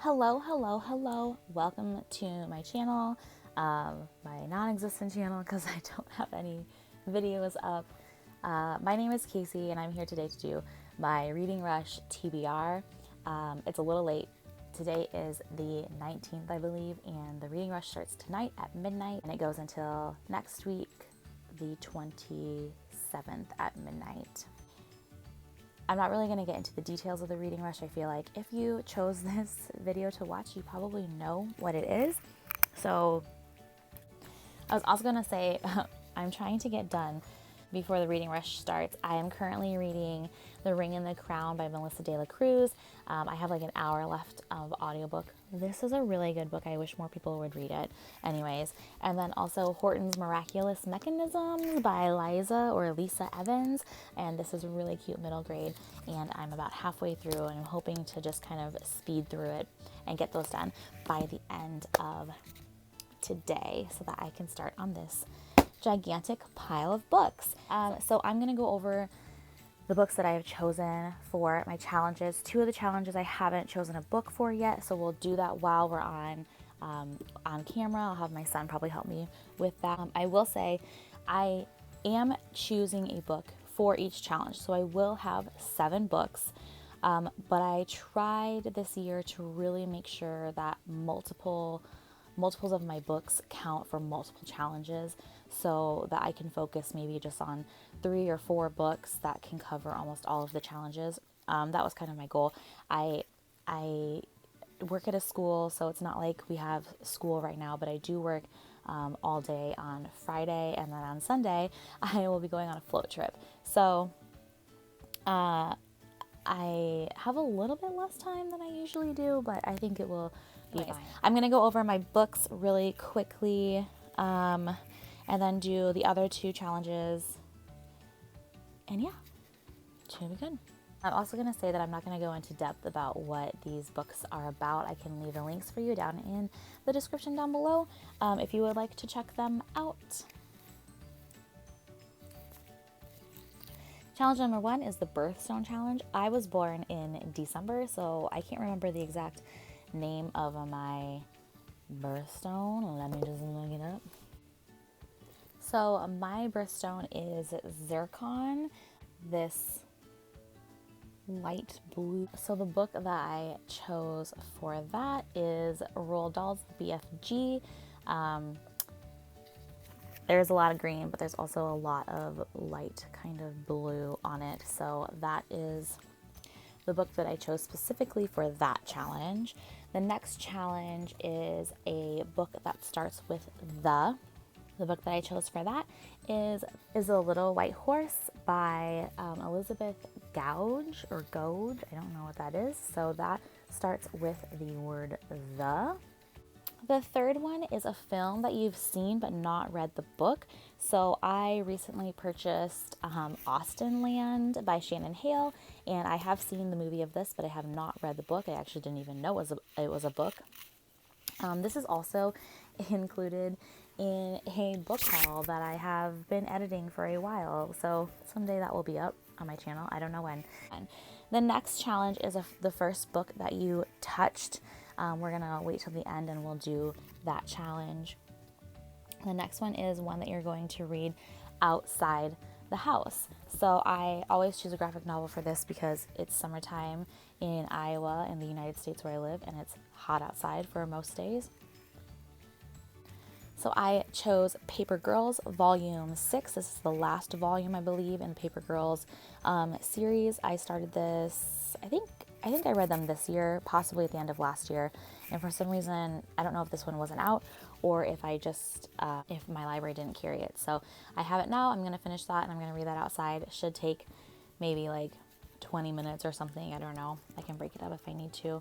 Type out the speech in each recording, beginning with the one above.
Hello. Welcome to my channel, my non-existent channel because I don't have any videos up. My name is Casey and I'm here today to do my Reading Rush TBR. It's a little late. Today is the 19th, I believe, and the Reading Rush starts tonight at midnight and it goes until next week, the 27th at midnight. I'm not really going to get into the details of the Reading Rush. I feel like if you chose this video to watch, you probably know what it is. So I was also going to say, I'm trying to get done before the Reading Rush starts. I am currently reading The Ring and the Crown by Melissa de la Cruz. I have like an hour left of audiobook. This is a really good book. I wish more people would read it. Anyways, and then also Horton's Miraculous Mechanisms by Elisa Evans. And this is a really cute middle grade. And I'm about halfway through and I'm hoping to just kind of speed through it and get those done by the end of today so that I can start on this gigantic pile of books. So I'm going to go over the books that I have chosen for my challenges. Two of the challenges I haven't chosen a book for yet, so we'll do that while we're on camera. I'll have my son probably help me with that. I will say I am choosing a book for each challenge, so I will have 7 books, but I tried this year to really make sure that multiples of my books count for multiple challenges so that I can focus maybe just on 3 or 4 books that can cover almost all of the challenges. That was kind of my goal. I work at a school, so it's not like we have school right now, but I do work all day on Friday, and then on Sunday I will be going on a float trip. So I have a little bit less time than I usually do, but I think it will be fine. I'm going to go over my books really quickly and then do the other 2 challenges. And yeah, it should be good. I'm also going to say that I'm not going to go into depth about what these books are about. I can leave the links for you down in the description down below if you would like to check them out. Challenge number 1 is the Birthstone Challenge. I was born in December, so I can't remember the exact name of my birthstone. Let me just look it up. So my birthstone is Zircon, this light blue. So the book that I chose for that is Roald Dahl's BFG. There's a lot of green, but there's also a lot of light kind of blue on it. So that is the book that I chose specifically for that challenge. The next challenge is a book that starts with the. The book that I chose for that is A Little White Horse by Elizabeth Gouge or Gode. I don't know what that is. So that starts with the word the. The third one is a film that you've seen but not read the book. So I recently purchased Austenland by Shannon Hale, and I have seen the movie of this, but I have not read the book. I actually didn't even know it was a book. This is also included in a book haul that I have been editing for a while. So someday that will be up on my channel. I don't know when. The next challenge is the first book that you touched. We're going to wait till the end and we'll do that challenge. The next one is one that you're going to read outside the house. So I always choose a graphic novel for this because it's summertime in Iowa in the United States where I live, and it's hot outside for most days. So I chose Paper Girls Volume 6. This is the last volume, I believe, in the Paper Girls series. I started this, I think I read them this year, possibly at the end of last year. And for some reason, I don't know if this one wasn't out or if I just, if my library didn't carry it. So I have it now. I'm going to finish that and I'm going to read that outside. It should take maybe like 20 minutes or something. I don't know. I can break it up if I need to.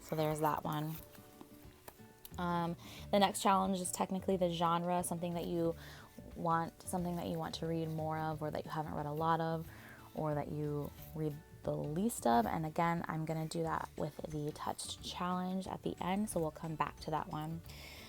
So there's that one. The next challenge is technically the genre, something that you want to read more of, or that you haven't read a lot of, or that you read the least of. And again, I'm going to do that with the Touched challenge at the end, so we'll come back to that one.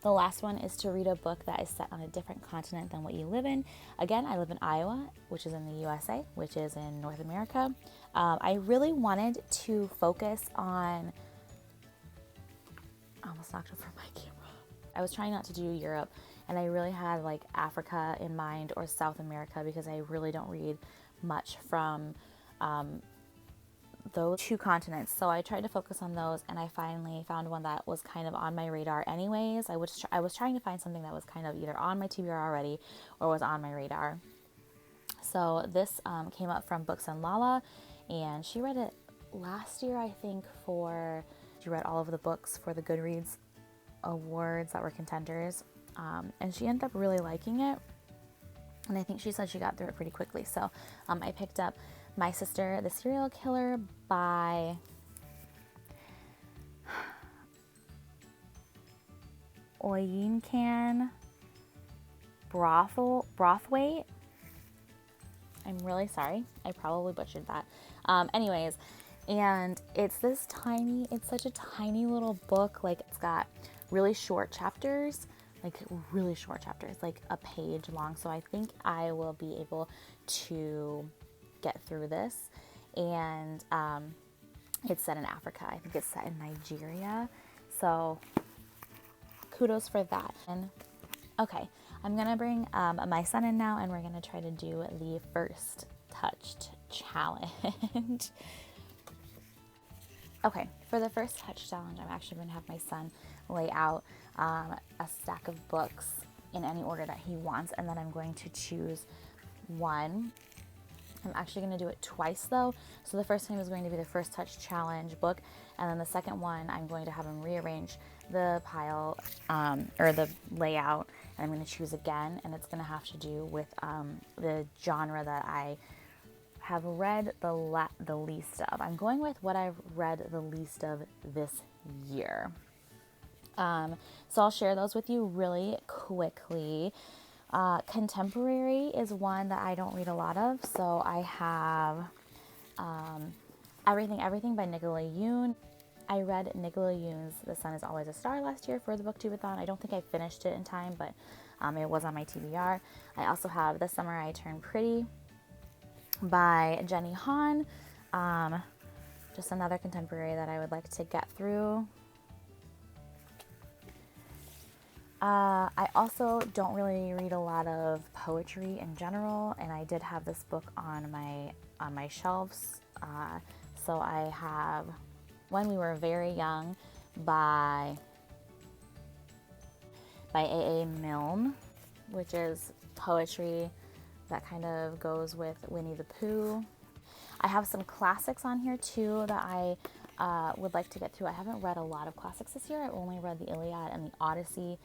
The last one is to read a book that is set on a different continent than what you live in. Again, I live in Iowa, which is in the USA, which is in North America. I really wanted to focus on almost knocked over my camera. I was trying not to do Europe, and I really had like Africa in mind or South America because I really don't read much from those two continents. So I tried to focus on those, and I finally found one that was kind of on my radar anyways. I was trying to find something that was kind of either on my TBR already or was on my radar. So this came up from Booksanlala, and she read it last year, I think. She read all of the books for the Goodreads awards that were contenders, and she ended up really liking it, and I think she said she got through it pretty quickly. So I picked up My Sister, the Serial Killer by Oyinkan Brothwaite. I'm really sorry. I probably butchered that. Anyways, and it's such a tiny little book. Like, it's got really short chapters, like a page long. So I think I will be able to get through this. And it's set in Africa. I think it's set in Nigeria. So kudos for that. And okay, I'm gonna bring my son in now, and we're gonna try to do the first touched challenge. Okay, for the first touch challenge, I'm actually gonna have my son lay out a stack of books in any order that he wants, and then I'm going to choose one. I'm actually going to do it twice though. So the first time is going to be the first touch challenge book, and then the second one I'm going to have him rearrange the pile or the layout, and I'm going to choose again, and it's going to have to do with the genre that I have read the least of. I'm going with what I've read the least of this year. So I'll share those with you really quickly. Contemporary is one that I don't read a lot of, so I have Everything by Nicola Yoon. I read Nicola Yoon's The Sun Is Always a Star last year for the Booktuber-thon. I don't think I finished it in time, but it was on my TBR. I also have This Summer I Turned Pretty by Jenny Han. Just another contemporary that I would like to get through. I also don't really read a lot of poetry in general, and I did have this book on my shelves. So I have When We Were Very Young by A.A. Milne, which is poetry that kind of goes with Winnie the Pooh. I have some classics on here too that I would like to get through. I haven't read a lot of classics this year. I've only read the Iliad and the Odyssey.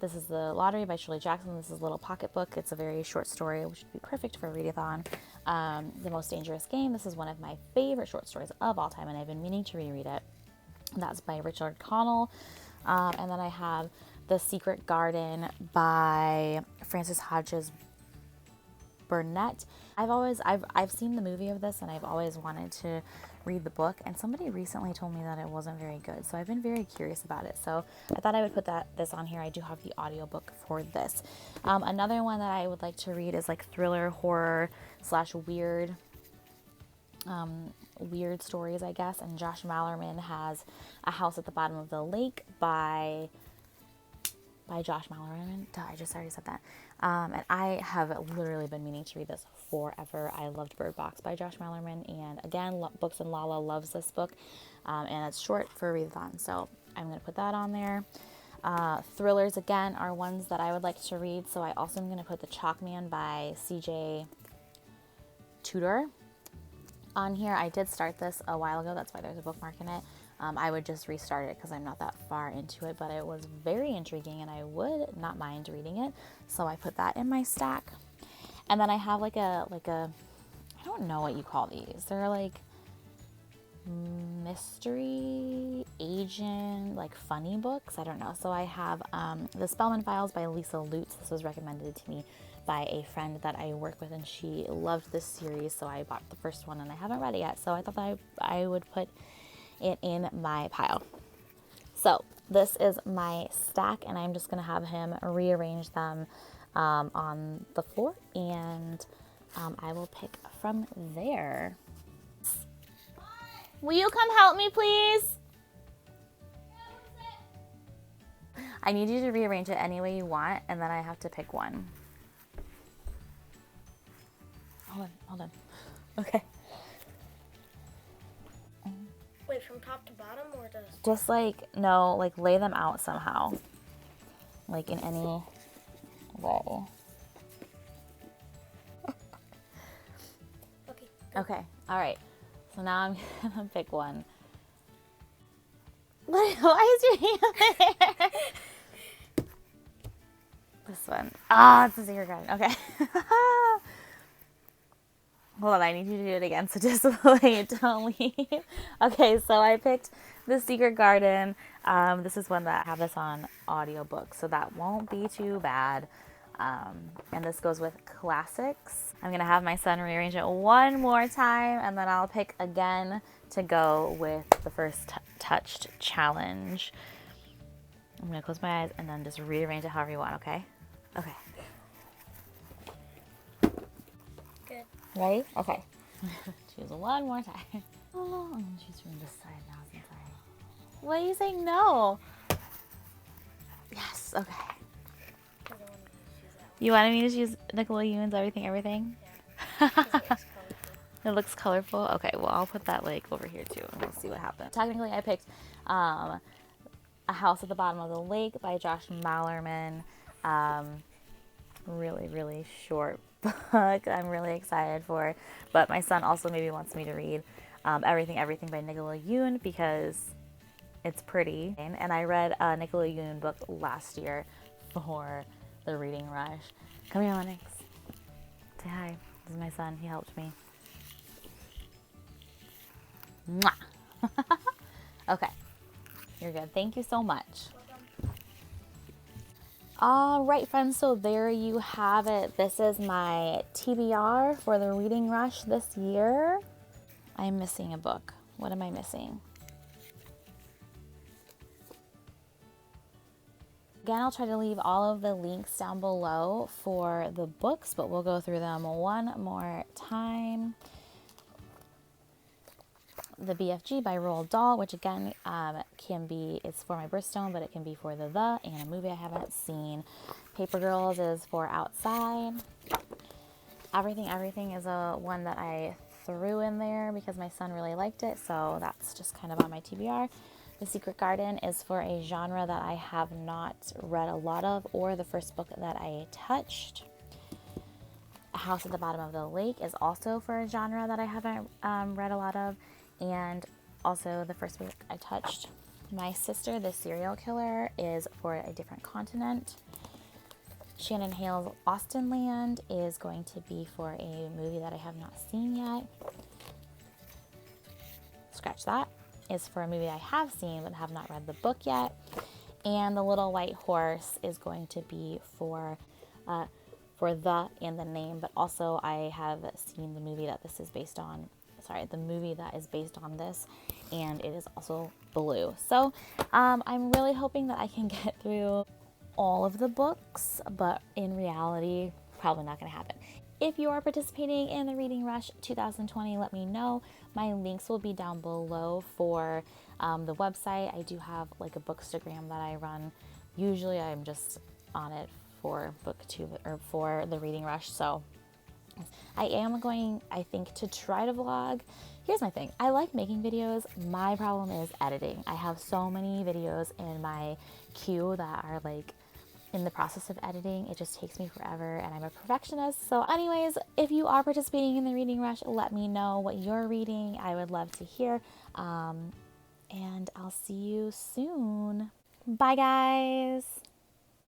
This is The Lottery by Shirley Jackson. This is a little pocket book. It's a very short story, which would be perfect for a readathon. The Most Dangerous Game. This is one of my favorite short stories of all time, and I've been meaning to reread it. That's by Richard Connell. And then I have The Secret Garden by Frances Hodges Burnett. I've seen the movie of this, and I've always wanted to read the book, and somebody recently told me that it wasn't very good, so I've been very curious about it. So I thought I would put this on here. I do have the audiobook for this. Another one that I would like to read is like thriller, horror / weird stories, I guess. And Josh Malerman has A House at the Bottom of the Lake by Josh Malerman. Duh, I just already said that. And I have literally been meaning to read this forever. I loved Bird Box by Josh Malerman, and again, BooksandLala loves this book, and it's short for a readathon, so I'm going to put that on there. Thrillers, again, are ones that I would like to read, so I also am going to put The Chalkman by C.J. Tudor on here. I did start this a while ago, that's why there's a bookmark in it. I would just restart it because I'm not that far into it, but it was very intriguing and I would not mind reading it. So I put that in my stack. And then I have like a I don't know what you call these. They're like mystery agent, like funny books. I don't know. So I have The Spelman Files by Elisa Lutz. This was recommended to me by a friend that I work with, and she loved this series. So I bought the first one and I haven't read it yet. So I thought that I would put it in my pile. So this is my stack, and I'm just going to have him rearrange them on the floor, and I will pick from there. Will you come help me, please? I need you to rearrange it any way you want, and then I have to pick one. Hold on. Okay. Wait, from top to bottom or just? Just like, no, like lay them out somehow. Like in any way. Okay, all right. So now I'm gonna pick one. Why is your hand there? This one. Ah, it's a secret garden. Okay. Hold on, I need you to do it again. So just wait, don't leave. Okay, so I picked The Secret Garden. This is one that I have this on audiobook, so that won't be too bad. And this goes with classics. I'm gonna have my son rearrange it one more time, and then I'll pick again to go with the first touched challenge. I'm gonna close my eyes and then just rearrange it however you want, okay? Okay. Good. Ready? Okay. Choose one more time. Oh, I'm gonna choose from this side now since I... What are you saying no? Yes, okay. You wanted me to choose Nicola Ewan's Everything? Yeah. It looks colorful? Okay, well, I'll put that like over here too, and we'll see what happens. Technically, I picked A House at the Bottom of the Lake by Josh Malerman. Really, really short book. I'm really excited for it. But my son also maybe wants me to read Everything by Nicola Ewan because it's pretty. And I read a Nicola Ewan book last year for the Reading Rush. Come here, Onyx. Say hi. This is my son. He helped me. Mwah. Okay. You're good. Thank you so much. All right, friends, so there you have it. This is my TBR for the Reading Rush this year. I'm missing a book. What am I missing? Again, I'll try to leave all of the links down below for the books, but we'll go through them one more time. The BFG by Roald Dahl, which again can be, it's for my birthstone, but it can be for the and a movie I haven't seen. Paper Girls is for outside. Everything is a one that I threw in there because my son really liked it, so that's just kind of on my TBR. The Secret Garden is for a genre that I have not read a lot of, or the first book that I touched. A House at the Bottom of the Lake is also for a genre that I haven't read a lot of, and also the first book I touched. My Sister, the Serial Killer, is for a different continent. Shannon Hale's Austenland is going to be for a movie that I have not seen yet. Scratch that. Is for a movie I have seen but have not read the book yet. And The Little White Horse is going to be for the and the name, but also I have seen the movie that this is based on. Sorry, the movie that is based on this, and it is also blue. So I'm really hoping that I can get through all of the books, but in reality, probably not going to happen. If you are participating in the Reading Rush 2020, let me know. My links will be down below for the website. I do have like a Bookstagram that I run. Usually I'm just on it for Booktuber or for the Reading Rush, so I am going, I think, to try to vlog. Here's my thing. I like making videos. My problem is editing. I have so many videos in my queue that are like in the process of editing. It just takes me forever, and I'm a perfectionist. So anyways, if you are participating in the Reading Rush, let me know what you're reading. I would love to hear. And I'll see you soon. Bye, guys.